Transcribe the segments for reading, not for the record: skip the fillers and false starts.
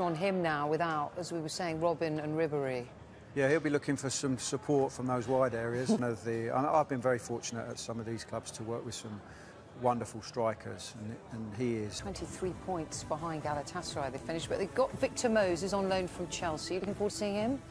On him now without, as we were saying, Robin and Ribéry. Yeah, he'll be looking for some support from those wide areas. I've been very fortunate at some of these clubs to work with some wonderful strikers, and he is. 23 points behind Galatasaray, they finished, but they've got Victor Moses on loan from Chelsea. Looking forward to seeing him.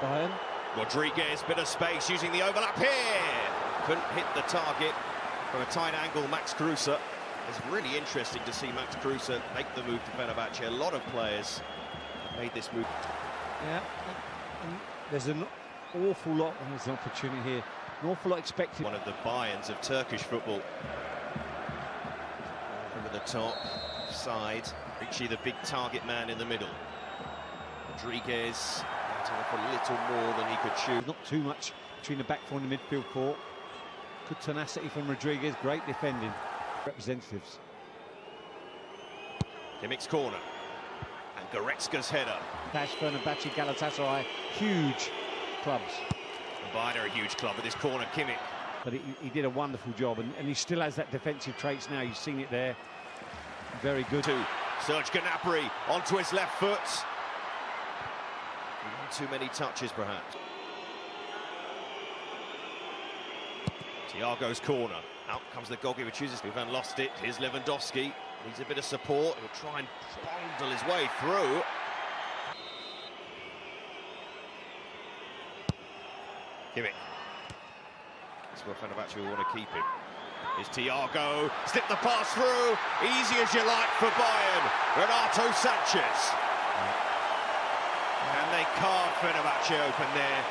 Bayern. Rodriguez, bit of space, using the overlap here. Couldn't hit the target from a tight angle. Max Kruse. It's really interesting to see Max Kruse make the move to Fenerbahce. A lot of players have made this move. Yeah, and there's an awful lot, and there's an opportunity here. An awful lot expected. One of the Bayerns of Turkish football. Over the top side, Richie, the big target man in the middle. Rodriguez. For a little more than he could shoot. Not too much between the back four and the midfield four. Good tenacity from Rodriguez, great defending. Representatives. Kimmich's corner. And Goretzka's header. Fenerbahce, Galatasaray, huge clubs. And Bayern are a huge club with this corner, Kimmich. But he did a wonderful job, and he still has that defensive traits now. You've seen it there. Very good. Serge Gnabry onto his left foot. Too many touches, perhaps. Thiago's corner. Out comes the Gogi, which chooses. We've lost it. Here's Lewandowski. Needs a bit of support. He'll try and bundle his way through. Kimmich. That's where Fenerbahce will want to keep him. Here's Thiago. Slip the pass through. Easy as you like for Bayern. Renato Sanchez. And they carved Fenerbahce open there.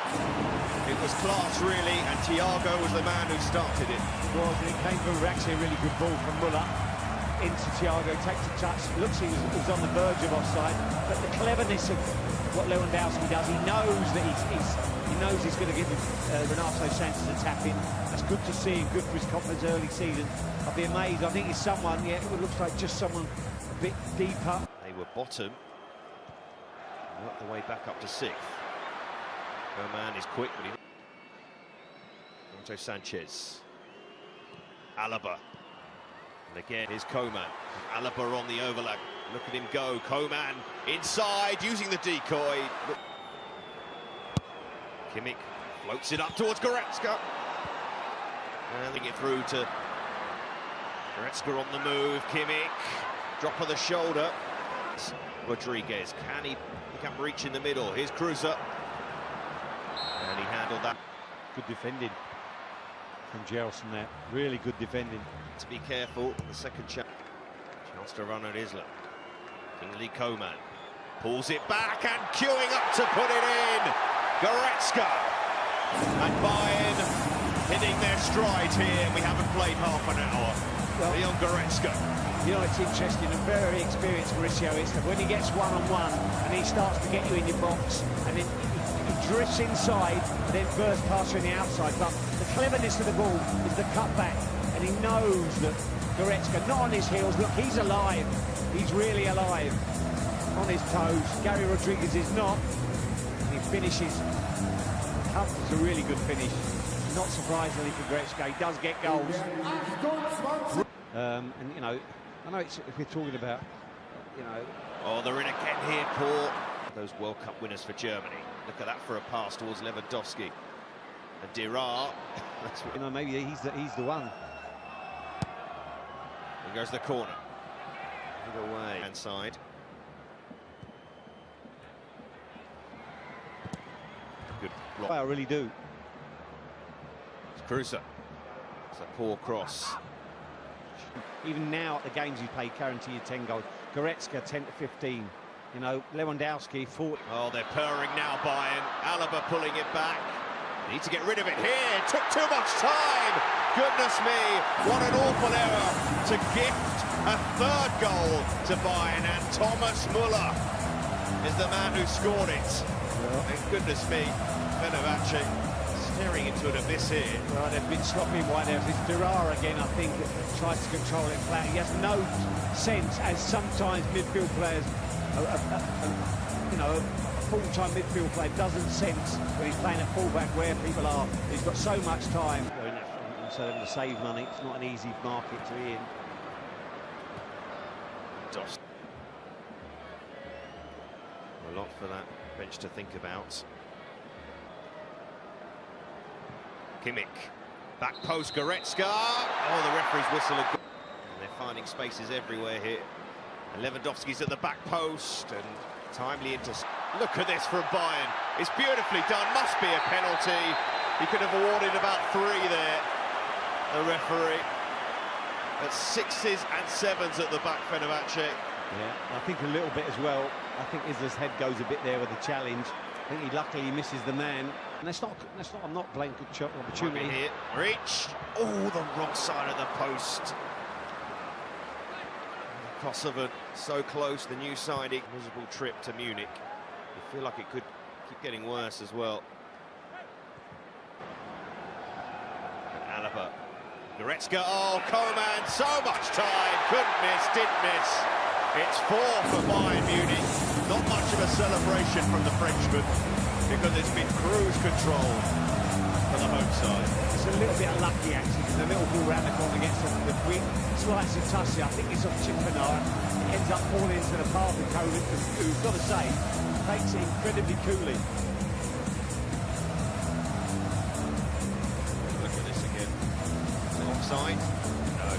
It was class, really, and Thiago was the man who started it. It was, and it came from actually a really good ball from Müller into Thiago. Takes a touch. Looks he was on the verge of offside, but the cleverness of what Lewandowski does, he knows that he's going to give Renato Sanchez a tap in. That's good to see, and good for his confidence early season. I'd be amazed. I think he's someone. Yeah, it looks like just someone a bit deeper. They were bottom. Worked the way back up to 6th. Coman is quick, but Renato Sanchez. Alaba. And again, here's Coman. Alaba on the overlap. Look at him go. Coman inside, using the decoy. Kimmich floats it up towards Goretzka. And they get through to Goretzka on the move. Kimmich, drop of the shoulder. Rodriguez, can he become reach in the middle? Here's Kruse. And he handled that. Good defending from Gelson there. Really good defending. To be careful, the second chance to run at Islam. Kingsley Coman pulls it back and queuing up to put it in. Goretzka. And Bayern hitting their stride here. We haven't played half an hour. Leon Goretzka. You know, it's interesting and very experienced Mauricio is that when he gets one-on-one and he starts to get you in your box and then he drifts inside and then bursts past you on the outside. But the cleverness of the ball is the cutback, and he knows that Goretzka, not on his heels, look, he's alive. He's really alive. On his toes. Gary Rodriguez is not. He finishes. It's a really good finish. Not surprisingly for Goretzka, he does get goals. And, you know, I know if we're talking about, you know... Oh, they're in again here, Paul. Those World Cup winners for Germany. Look at that for a pass towards Lewandowski. And Dirar. You know, maybe he's the one. Here goes the corner. Either way. Hand side. Good block. I really do. It's Kruse. It's a poor cross. Even now, at the games he's played, guarantee 10 goals. Goretzka, 10 to 15. You know, Lewandowski, 40. Oh, they're purring now, Bayern. Alaba pulling it back. Need to get rid of it here. Took too much time. Goodness me, what an awful error to gift a third goal to Bayern, and Thomas Müller is the man who scored it. And goodness me, fenerbahce staring into an abyss here. Well, they've been sloppy wide there. It's Durar again, I think, that tries to control it flat. He has no sense, as sometimes midfield players, you know, a full-time midfield player doesn't sense when he's playing at fullback where people are. He's got so much time. So to save money, it's not an easy market to be in. Dost. A lot for that bench to think about. Kimmich, back post, Goretzka. Oh, the referee's whistle. And they're finding spaces everywhere here. And Lewandowski's at the back post and timely into. Look at this from Bayern. It's beautifully done. Must be a penalty. He could have awarded about 3 there. The referee at 6s and 7s at the back, fenerbahce. Yeah, I think a little bit as well. I think Isler's head goes a bit there with the challenge. I think he luckily misses the man. And that's not. I'm not blaming good opportunity here. Reach. Oh, the wrong side of the post. Kosovo so close. The new signing. Miserable trip to Munich. I feel like it could keep getting worse as well. And Alaba. Goretzka, oh, Coman, so much time, couldn't miss, didn't miss. It's 4 for Bayern Munich. Not much of a celebration from the Frenchman because it's been cruise control for the home side. It's a little bit unlucky actually, because the little ball round the corner gets the quick slice of Tussie. I think it's off Chimpanara. It ends up falling into the path of Coman, who's got to say, takes it incredibly coolly. Offside? No.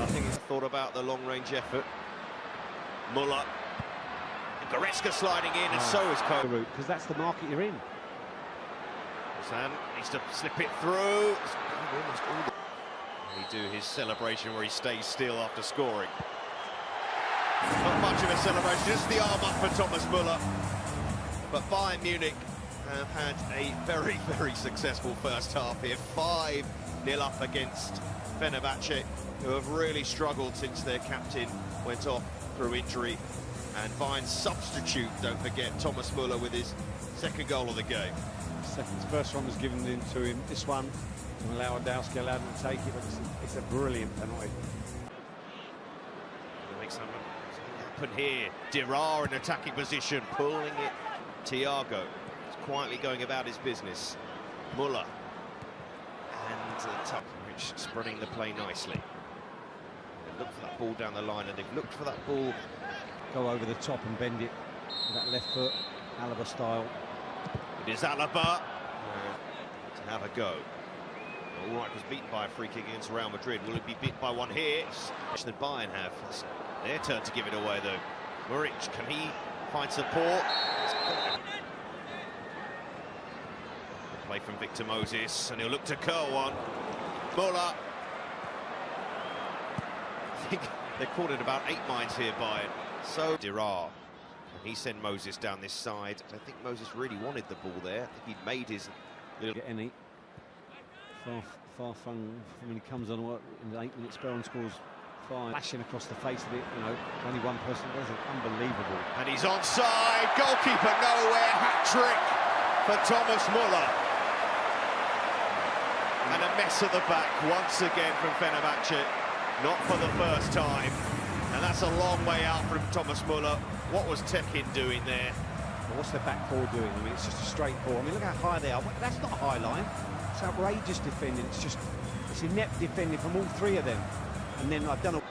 I think he's thought about the long-range effort. Muller. Goretzka sliding in, and so is Coman. Because that's the market you're in. Sam needs to slip it through. He do his celebration where he stays still after scoring. Not much of a celebration, just the arm up for Thomas Muller. But Bayern Munich have had a very, very successful first half here. 5-0 up against fenerbahce, who have really struggled since their captain went off through injury. And Bayern's substitute, don't forget, Thomas Muller with his 2nd goal of the game. First one was given in to him. This one, Lewandowski allowed him to take it, but it's a brilliant penalty. Make something happen here. Durar in attacking position, pulling it. Thiago. Quietly going about his business. Muller and Tuck, spreading the play nicely. They look for that ball down the line, and they've looked for that ball. Go over the top and bend it with that left foot, Alaba style. It is Alaba to have a go. All right, was beaten by a free kick against Real Madrid. Will it be beat by one here? Than Bayern have. It's their turn to give it away though. Muric, can he find support? Play from Victor Moses, and he'll look to curl one. Muller. I think they're caught in about 8 minds here, Bayern. So Durar, and he sent Moses down this side. I think Moses really wanted the ball there. I think he'd made his little. Get any far from when he comes on in the 8-minute spell and scores 5. Flashing across the face of it, you know, only one person does it. Unbelievable. And he's onside. Goalkeeper nowhere. Hat trick for Thomas Muller. And a mess at the back once again from fenerbahce, not for the first time. And that's a long way out from Thomas Muller. What was Tekin doing there? Well, what's the back four doing? I mean, it's just a straight ball. I mean, look how high they are. That's not a high line. It's outrageous defending. It's inept defending from all 3 of them. And then I've done a...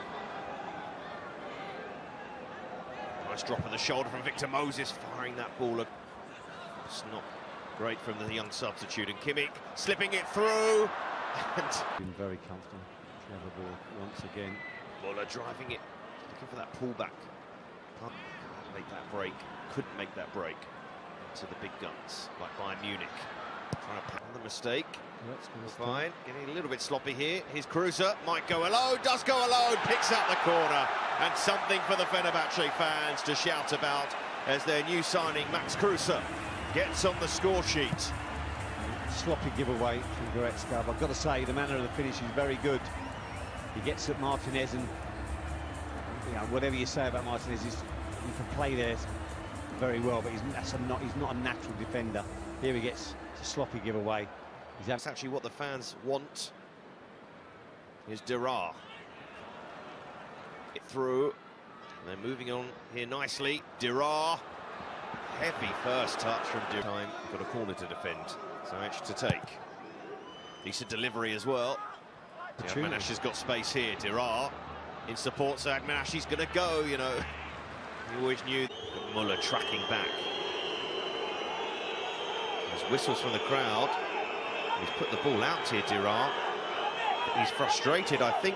Nice drop of the shoulder from Victor Moses, firing that ball. It's not great from the young substitute, and Kimmich slipping it through. Been very comfortable. Clever ball once again. Muller driving it, looking for that pullback. Can't make that break. Couldn't make that break to the big guns like Bayern Munich. Trying to pound the mistake. Fine, getting a little bit sloppy here. Here's Kruse, might go alone, does go alone, picks out the corner, and something for the Fenerbahce fans to shout about as their new signing, Max Kruse, gets on the score sheet. Sloppy giveaway from Goretzka, but I've got to say the manner of the finish is very good. He gets at Martinez and you know, whatever you say about Martinez, he can play there very well, but he's not a natural defender. Here he gets a sloppy giveaway. That's actually what the fans want. Here's Dirar. It through. And they're moving on here nicely. Dirar. Heavy first touch from Dirar. Got a corner to defend. So much to take. Decent delivery as well. Agmanash has got space here. Dirar in support, so Agmanashi's going to go, you know. He always knew. Muller tracking back. There's whistles from the crowd. He's put the ball out here, Dirar. He's frustrated, I think.